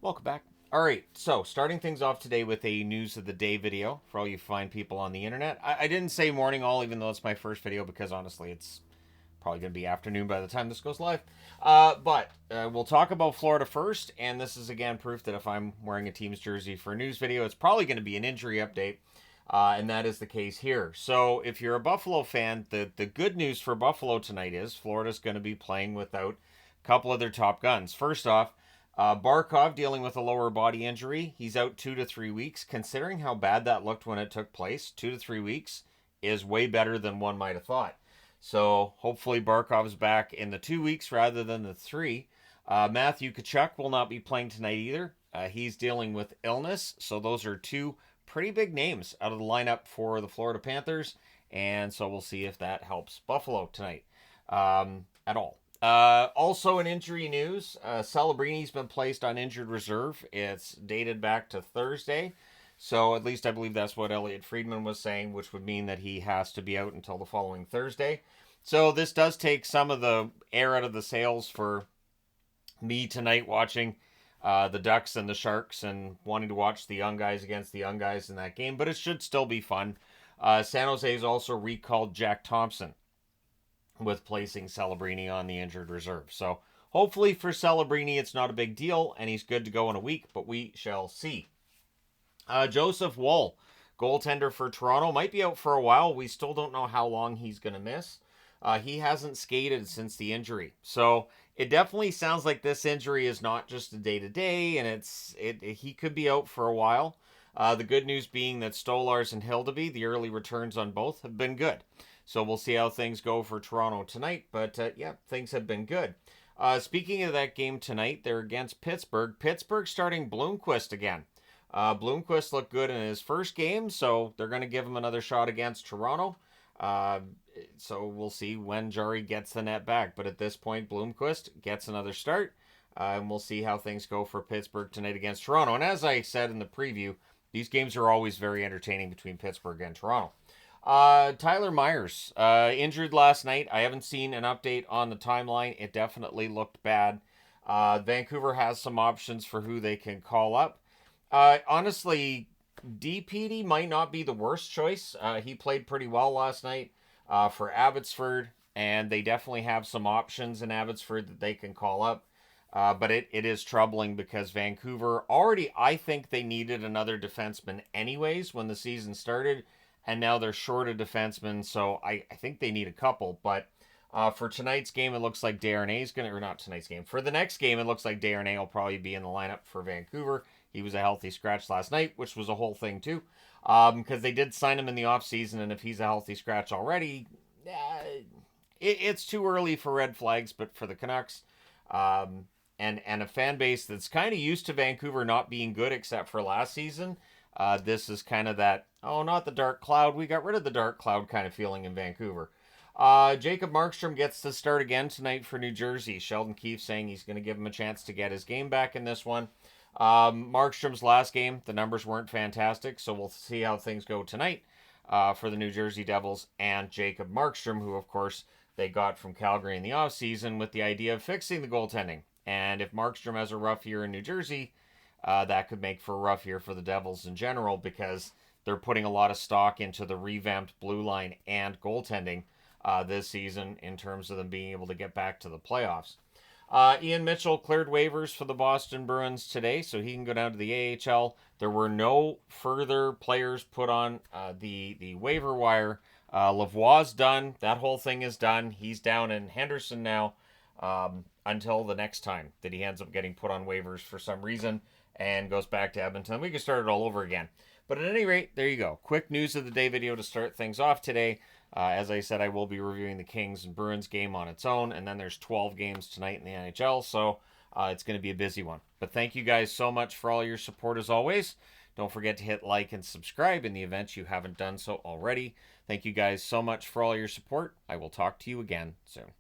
Welcome back. All right, so starting things off today with a news of the day video for all you fine people on the internet. I didn't say morning all, even though it's my first video, because honestly, it's probably going to be afternoon by the time this goes live. But we'll talk about Florida first, and this is again proof that if I'm wearing a team's jersey for a news video, it's probably going to be an injury update, and that is the case here. So if you're a Buffalo fan, the good news for Buffalo tonight is Florida's going to be playing without a couple of their top guns. First off, Barkov dealing with a lower body injury. He's out 2 to 3 weeks. Considering how bad that looked when it took place, 2 to 3 weeks is way better than one might have thought. So hopefully Barkov's back in the 2 weeks rather than the 3. Matthew Tkachuk will not be playing tonight either. He's dealing with illness. So those are two pretty big names out of the lineup for the Florida Panthers. And so we'll see if that helps Buffalo tonight at all. Also in injury news, Celebrini's been placed on injured reserve. It's dated back to Thursday. So at least I believe that's what Elliot Friedman was saying, which would mean that he has to be out until the following Thursday. So this does take some of the air out of the sails for me tonight watching the Ducks and the Sharks and wanting to watch the young guys against the young guys in that game. But it should still be fun. San Jose's also recalled Jack Thompson with placing Celebrini on the injured reserve. So hopefully for Celebrini it's not a big deal and he's good to go in a week, but we shall see. Joseph Woll, goaltender for Toronto, might be out for a while. We still don't know how long he's going to miss. He hasn't skated since the injury. So it definitely sounds like this injury is not just a day-to-day, and he could be out for a while. The good news being that Stolarz and Hildeby, the early returns on both, have been good. So we'll see how things go for Toronto tonight. But yeah, things have been good. Speaking of that game tonight, they're against Pittsburgh. Pittsburgh starting Bloomquist again. Bloomquist looked good in his first game, so they're going to give him another shot against Toronto. So we'll see when Jari gets the net back. But at this point, Bloomquist gets another start. And we'll see how things go for Pittsburgh tonight against Toronto. And as I said in the preview, these games are always very entertaining between Pittsburgh and Toronto. Tyler Myers, injured last night. I haven't seen an update on the timeline. It definitely looked bad. Vancouver has some options for who they can call up. Honestly, DPD might not be the worst choice. He played pretty well last night for Abbotsford, and they definitely have some options in Abbotsford that they can call up. But it is troubling because Vancouver already, I think they needed another defenseman anyways when the season started. And now they're short of defensemen, so I think they need a couple. But for tonight's game, it looks like Desharnais is going to, or not tonight's game. For the next game, it looks like Desharnais will probably be in the lineup for Vancouver. He was a healthy scratch last night, which was a whole thing too. Because they did sign him in the offseason, and if he's a healthy scratch already, it's too early for red flags. But for the Canucks, and a fan base that's kind of used to Vancouver not being good except for last season, this is kind of that, oh, not the dark cloud. We got rid of the dark cloud kind of feeling in Vancouver. Jacob Markstrom gets to start again tonight for New Jersey. Sheldon Keefe saying he's going to give him a chance to get his game back in this one. Markstrom's last game, the numbers weren't fantastic, so we'll see how things go tonight for the New Jersey Devils and Jacob Markstrom, who, of course, they got from Calgary in the offseason with the idea of fixing the goaltending. And if Markstrom has a rough year in New Jersey, that could make for a rough year for the Devils in general because they're putting a lot of stock into the revamped blue line and goaltending this season in terms of them being able to get back to the playoffs. Ian Mitchell cleared waivers for the Boston Bruins today, so he can go down to the AHL. There were no further players put on the waiver wire. Lavoie's done. That whole thing is done. He's down in Henderson now until the next time that he ends up getting put on waivers for some reason and goes back to Edmonton. We can start it all over again. But at any rate, there you go. Quick news of the day video to start things off today. As I said, I will be reviewing the Kings and Bruins game on its own, and then there's 12 games tonight in the NHL, so it's going to be a busy one. But thank you guys so much for all your support as always. Don't forget to hit like and subscribe in the event you haven't done so already. Thank you guys so much for all your support. I will talk to you again soon.